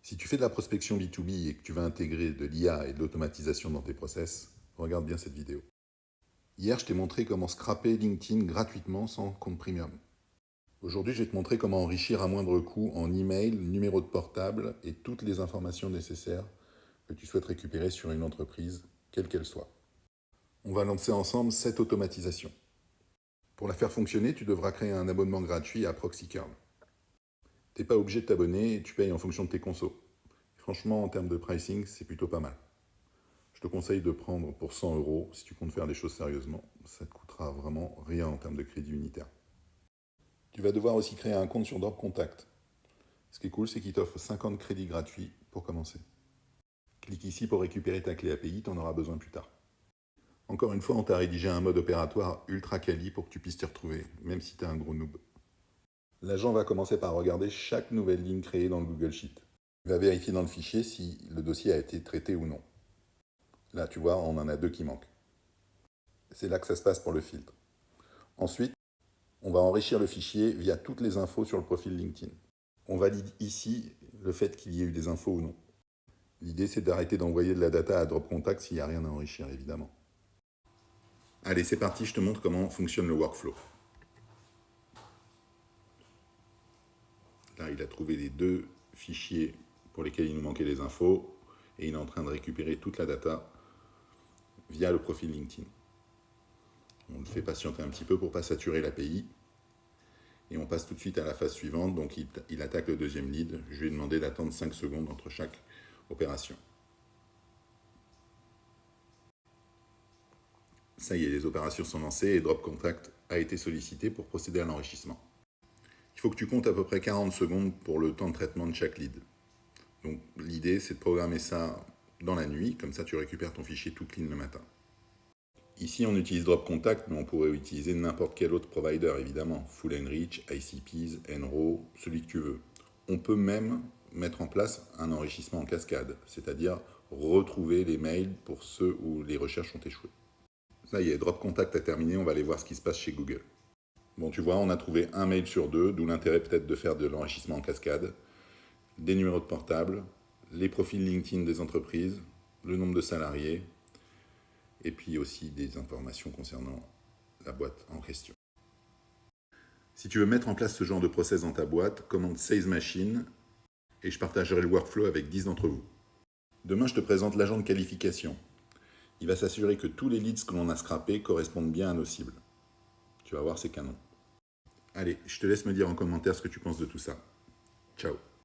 Si tu fais de la prospection B2B et que tu vas intégrer de l'IA et de l'automatisation dans tes process, regarde bien cette vidéo. Hier, je t'ai montré comment scraper LinkedIn gratuitement sans compte premium. Aujourd'hui, je vais te montrer comment enrichir à moindre coût en email, numéro de portable et toutes les informations nécessaires que tu souhaites récupérer sur une entreprise, quelle qu'elle soit. On va lancer ensemble cette automatisation. Pour la faire fonctionner, tu devras créer un abonnement gratuit à ProxyCurl. Tu n'es pas obligé de t'abonner et tu payes en fonction de tes consos. Franchement, en termes de pricing, c'est plutôt pas mal. Je te conseille de prendre pour 100 € si tu comptes faire des choses sérieusement. Ça ne te coûtera vraiment rien en termes de crédit unitaire. Tu vas devoir aussi créer un compte sur Drop Contact. Ce qui est cool, c'est qu'il t'offre 50 crédits gratuits pour commencer. Clique ici pour récupérer ta clé API, tu en auras besoin plus tard. Encore une fois, on t'a rédigé un mode opératoire ultra quali pour que tu puisses t'y retrouver, même si tu es un gros noob. L'agent va commencer par regarder chaque nouvelle ligne créée dans le Google Sheet. Il va vérifier dans le fichier si le dossier a été traité ou non. Là, tu vois, on en a 2 qui manquent. C'est là que ça se passe pour le filtre. Ensuite, on va enrichir le fichier via toutes les infos sur le profil LinkedIn. On valide ici le fait qu'il y ait eu des infos ou non. L'idée, c'est d'arrêter d'envoyer de la data à Drop Contact s'il n'y a rien à enrichir, évidemment. Allez, c'est parti, je te montre comment fonctionne le workflow. Là, il a trouvé les 2 fichiers pour lesquels il nous manquait les infos et il est en train de récupérer toute la data via le profil LinkedIn. On le fait patienter un petit peu pour ne pas saturer l'API. Et on passe tout de suite à la phase suivante. Donc il attaque le deuxième lead. Je lui ai demandé d'attendre 5 secondes entre chaque opération. Ça y est, les opérations sont lancées et Drop Contact a été sollicité pour procéder à l'enrichissement. Il faut que tu comptes à peu près 40 secondes pour le temps de traitement de chaque lead. Donc l'idée, c'est de programmer ça dans la nuit. Comme ça, tu récupères ton fichier tout clean le matin. Ici, on utilise Drop Contact, mais on pourrait utiliser n'importe quel autre provider, évidemment. Full Enrich, ICPs, Enro, celui que tu veux. On peut même mettre en place un enrichissement en cascade, c'est-à-dire retrouver les mails pour ceux où les recherches ont échoué. Ça y est, Drop Contact a terminé, on va aller voir ce qui se passe chez Google. Bon, tu vois, on a trouvé un mail sur 2, d'où l'intérêt peut-être de faire de l'enrichissement en cascade, des numéros de portable, les profils LinkedIn des entreprises, le nombre de salariés, et puis aussi des informations concernant la boîte en question. Si tu veux mettre en place ce genre de process dans ta boîte, commande Sales Machine et je partagerai le workflow avec 10 d'entre vous. Demain, je te présente l'agent de qualification. Il va s'assurer que tous les leads que l'on a scrappés correspondent bien à nos cibles. Tu vas voir, c'est canon. Allez, je te laisse me dire en commentaire ce que tu penses de tout ça. Ciao.